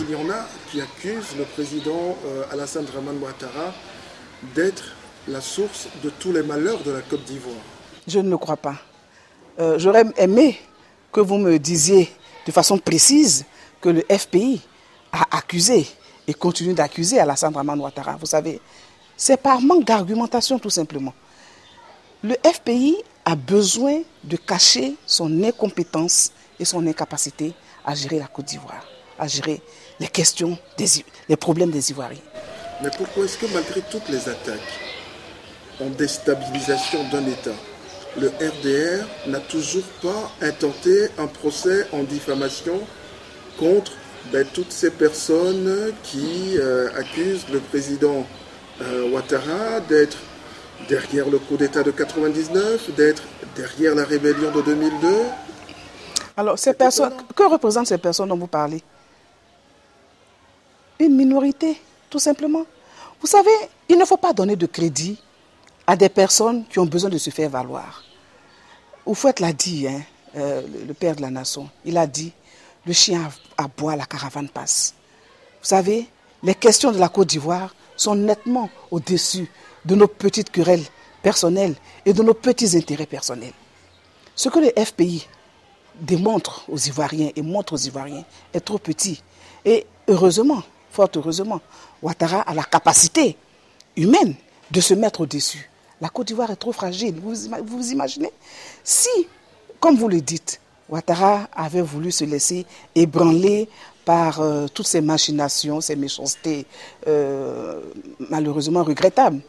qu'il y en a qui accusent le président Alassane Dramane Ouattara d'être la source de tous les malheurs de la Côte d'Ivoire. Je ne le crois pas. J'aurais aimé que vous me disiez de façon précise que le FPI a accusé et continue d'accuser Alassane Dramane Ouattara. Vous savez, c'est par manque d'argumentation tout simplement. Le FPI a besoin de cacher son incompétence et son incapacité à gérer la Côte d'Ivoire, à gérer les questions, les problèmes des Ivoiriens. Mais pourquoi est-ce que malgré toutes les attaques en déstabilisation d'un État, le RDR n'a toujours pas intenté un procès en diffamation contre toutes ces personnes qui accusent le président Ouattara d'être derrière le coup d'État de 99, d'être derrière la rébellion de 2002? Alors, ces personnes, que représentent ces personnes dont vous parlez? Une minorité, tout simplement. Vous savez, il ne faut pas donner de crédit à des personnes qui ont besoin de se faire valoir. Oufouette l'a dit, le père de la nation, il a dit, le chien aboie, la caravane passe. Vous savez, les questions de la Côte d'Ivoire sont nettement au-dessus de nos petites querelles personnelles et de nos petits intérêts personnels. Ce que le FPI démontre aux Ivoiriens et montre aux Ivoiriens est trop petit. Et heureusement, fort heureusement, Ouattara a la capacité humaine de se mettre au-dessus. La Côte d'Ivoire est trop fragile. Vous imaginez? Si, comme vous le dites, Ouattara avait voulu se laisser ébranler par toutes ces machinations, ces méchancetés malheureusement regrettables,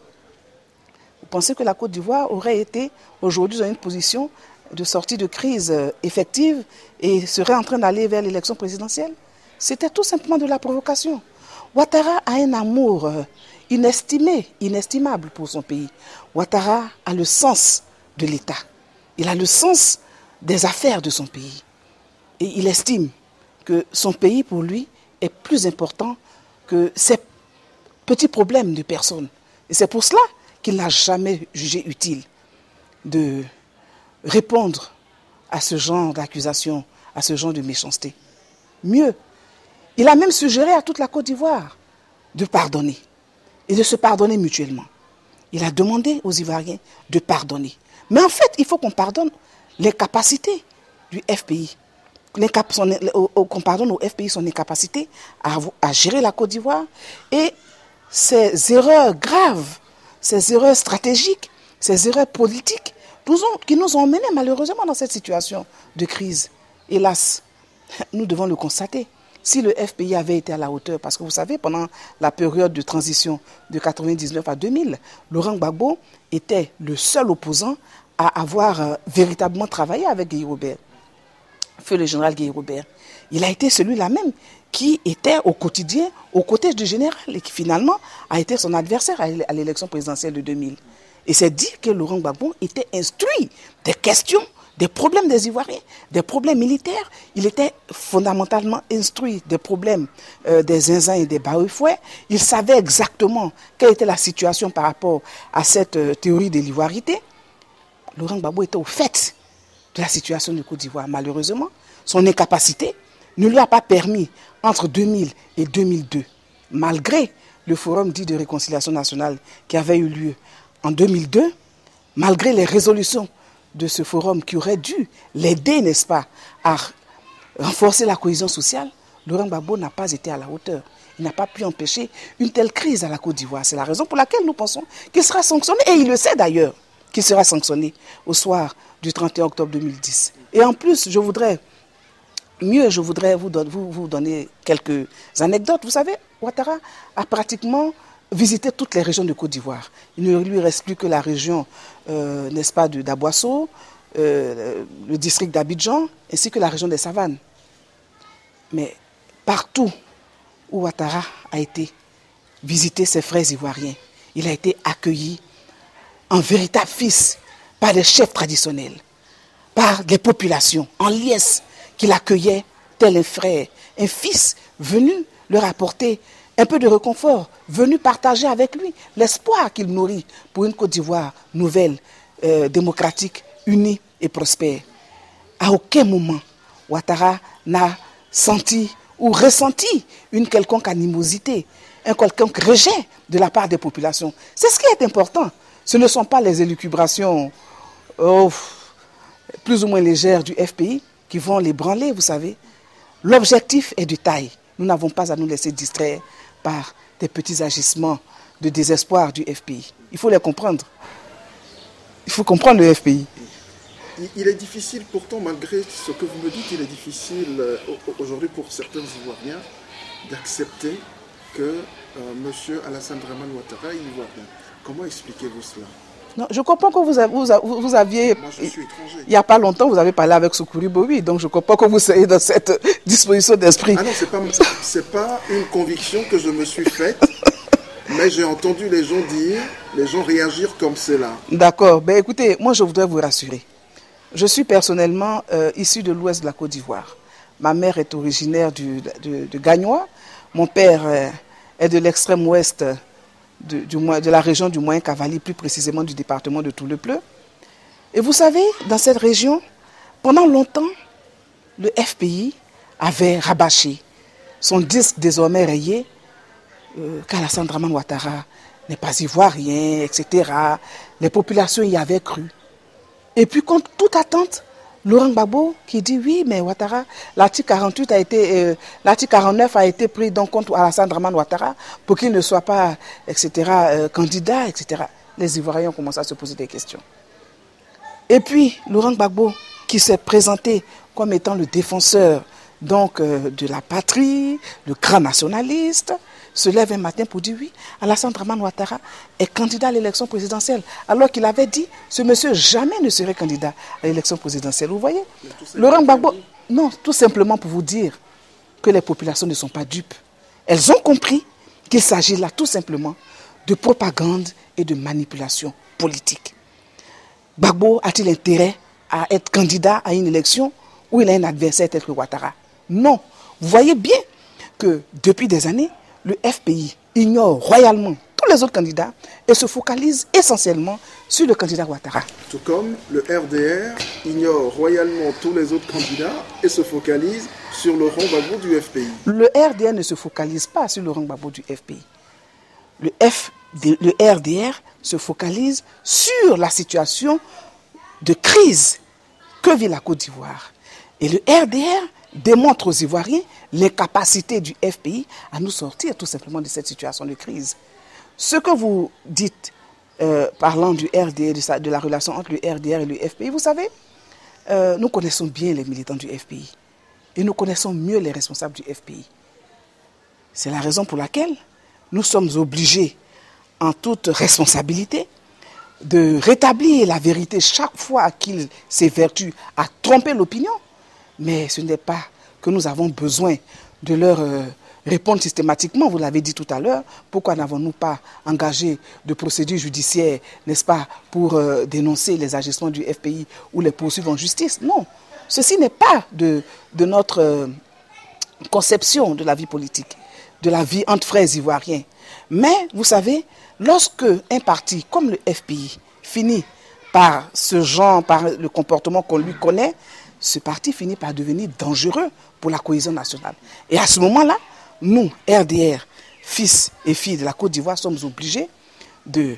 vous pensez que la Côte d'Ivoire aurait été aujourd'hui dans une position de sortie de crise effective et serait en train d'aller vers l'élection présidentielle? C'était tout simplement de la provocation. Ouattara a un amour inestimable pour son pays. Ouattara a le sens de l'État. Il a le sens des affaires de son pays. Et il estime que son pays, pour lui, est plus important que ces petits problèmes de personnes. Et c'est pour cela qu'il n'a jamais jugé utile de répondre à ce genre d'accusation, à ce genre de méchanceté. Mieux, il a même suggéré à toute la Côte d'Ivoire de pardonner et de se pardonner mutuellement. Il a demandé aux Ivoiriens de pardonner. Mais en fait, il faut qu'on pardonne les capacités du FPI. Qu'on pardonne au FPI son incapacité à gérer la Côte d'Ivoire et ces erreurs graves, ces erreurs stratégiques, ces erreurs politiques qui nous ont menés malheureusement dans cette situation de crise. Hélas, nous devons le constater. Si le FPI avait été à la hauteur, parce que vous savez, pendant la période de transition de 1999 à 2000, Laurent Gbagbo était le seul opposant à avoir véritablement travaillé avec Guy Robert, feu le général Guy Robert. Il a été celui-là même qui était au quotidien aux côtés du général et qui finalement a été son adversaire à l'élection présidentielle de 2000. Et c'est dire que Laurent Gbagbo était instruit des questions, des problèmes des Ivoiriens, des problèmes militaires. Il était fondamentalement instruit des problèmes des zinzins et des baoufouets. Il savait exactement quelle était la situation par rapport à cette théorie de l'ivoirité. Laurent Gbagbo était au fait de la situation de Côte d'Ivoire. Malheureusement, son incapacité ne lui a pas permis, entre 2000 et 2002, malgré le forum dit de réconciliation nationale qui avait eu lieu en 2002, malgré les résolutions de ce forum qui aurait dû l'aider, n'est-ce pas, à renforcer la cohésion sociale, Laurent Gbagbo n'a pas été à la hauteur. Il n'a pas pu empêcher une telle crise à la Côte d'Ivoire. C'est la raison pour laquelle nous pensons qu'il sera sanctionné, et il le sait d'ailleurs, qu'il sera sanctionné au soir du 31 octobre 2010. Et en plus, je voudrais vous donner quelques anecdotes. Vous savez, Ouattara a pratiquement visité toutes les régions de Côte d'Ivoire. Il ne lui reste plus que la région, n'est-ce pas, d'Aboisseau, le district d'Abidjan, ainsi que la région des Savanes. Mais partout où Ouattara a été visiter ses frères ivoiriens, il a été accueilli en véritable fils par les chefs traditionnels, par les populations en liesse qui l'accueillaient tel un frère, un fils venu leur apporter un peu de réconfort, venu partager avec lui l'espoir qu'il nourrit pour une Côte d'Ivoire nouvelle, démocratique, unie et prospère. À aucun moment, Ouattara n'a senti ou ressenti une quelconque animosité, un quelconque rejet de la part des populations. C'est ce qui est important. Ce ne sont pas les élucubrations plus ou moins légères du FPI qui vont les branler, vous savez. L'objectif est de taille. Nous n'avons pas à nous laisser distraire par des petits agissements de désespoir du FPI. Il faut les comprendre. Il faut comprendre le FPI. Il est difficile, pourtant, malgré ce que vous me dites, il est difficile aujourd'hui pour certains Ivoiriens d'accepter que M. Alassane Dramane Ouattara est ivoirien. Comment expliquez-vous cela? Non, je comprends que vous aviez... Moi, je suis étranger. Il n'y a pas longtemps, vous avez parlé avec Soukouri Bowi, donc je comprends que vous soyez dans cette disposition d'esprit. Ah non, c'est pas une conviction que je me suis faite, mais j'ai entendu les gens dire, les gens réagir comme cela. D'accord. Ben écoutez, moi je voudrais vous rassurer. Je suis personnellement issu de l'ouest de la Côte d'Ivoire. Ma mère est originaire de Gagnois. Mon père est de l'extrême ouest de la région du Moyen-Cavalier, plus précisément du département de Toulepleu. Et vous savez, dans cette région, pendant longtemps, le FPI avait rabâché son disque désormais rayé qu'Alassane Dramane Ouattara n'est pas ivoirien, etc. Les populations y avaient cru. Et puis, contre toute attente, Laurent Gbagbo qui dit oui, mais Ouattara, l'article 49 a été pris donc contre Alassane Dramane Ouattara pour qu'il ne soit pas, etc., candidat, etc. Les Ivoiriens ont commencé à se poser des questions. Et puis, Laurent Gbagbo qui s'est présenté comme étant le défenseur donc, de la patrie, le grand nationaliste, se lève un matin pour dire oui, Alassane Dramane Ouattara est candidat à l'élection présidentielle. Alors qu'il avait dit, ce monsieur jamais ne serait candidat à l'élection présidentielle. Vous voyez, Laurent Gbagbo, non, tout simplement pour vous dire que les populations ne sont pas dupes. Elles ont compris qu'il s'agit là tout simplement de propagande et de manipulation politique. Gbagbo a-t-il intérêt à être candidat à une élection où il a un adversaire tel que Ouattara? Non. Vous voyez bien que depuis des années, le FPI ignore royalement tous les autres candidats et se focalise essentiellement sur le candidat Ouattara. Tout comme le RDR ignore royalement tous les autres candidats et se focalise sur Laurent Gbagbo du FPI. Le RDR ne se focalise pas sur Laurent Gbagbo du FPI. Le RDR se focalise sur la situation de crise que vit la Côte d'Ivoire. Et le RDR démontre aux Ivoiriens l'incapacité du FPI à nous sortir tout simplement de cette situation de crise. Ce que vous dites, parlant du RDR, de la relation entre le RDR et le FPI, vous savez, nous connaissons bien les militants du FPI et nous connaissons mieux les responsables du FPI. C'est la raison pour laquelle nous sommes obligés, en toute responsabilité, de rétablir la vérité chaque fois qu'il s'évertue à tromper l'opinion. Mais ce n'est pas que nous avons besoin de leur répondre systématiquement. Vous l'avez dit tout à l'heure, pourquoi n'avons-nous pas engagé de procédures judiciaires, n'est-ce pas, pour dénoncer les agissements du FPI ou les poursuivre en justice? Non, ceci n'est pas de notre conception de la vie politique, de la vie entre frères ivoiriens. Mais, vous savez, lorsque un parti comme le FPI finit par ce genre, par le comportement qu'on lui connaît, ce parti finit par devenir dangereux pour la cohésion nationale. Et à ce moment-là, nous, RDR, fils et filles de la Côte d'Ivoire, sommes obligés de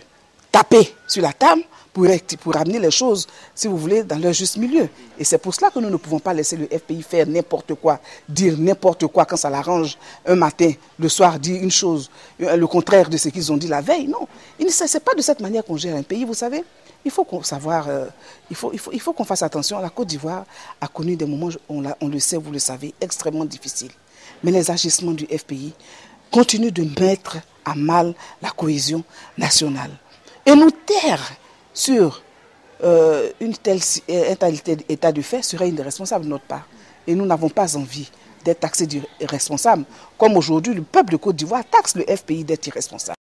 taper sur la table pour ramener les choses, si vous voulez, dans leur juste milieu. Et c'est pour cela que nous ne pouvons pas laisser le FPI faire n'importe quoi, dire n'importe quoi quand ça l'arrange un matin, le soir, dire une chose, le contraire de ce qu'ils ont dit la veille. Non, ce n'est pas de cette manière qu'on gère un pays, vous savez. Il faut qu'on qu'on fasse attention. La Côte d'Ivoire a connu des moments, on le sait, vous le savez, extrêmement difficiles. Mais les agissements du FPI continuent de mettre à mal la cohésion nationale. Et nous taire sur un tel état de fait serait irresponsable de notre part. Et nous n'avons pas envie d'être taxés d'irresponsables. Comme aujourd'hui, le peuple de Côte d'Ivoire taxe le FPI d'être irresponsable.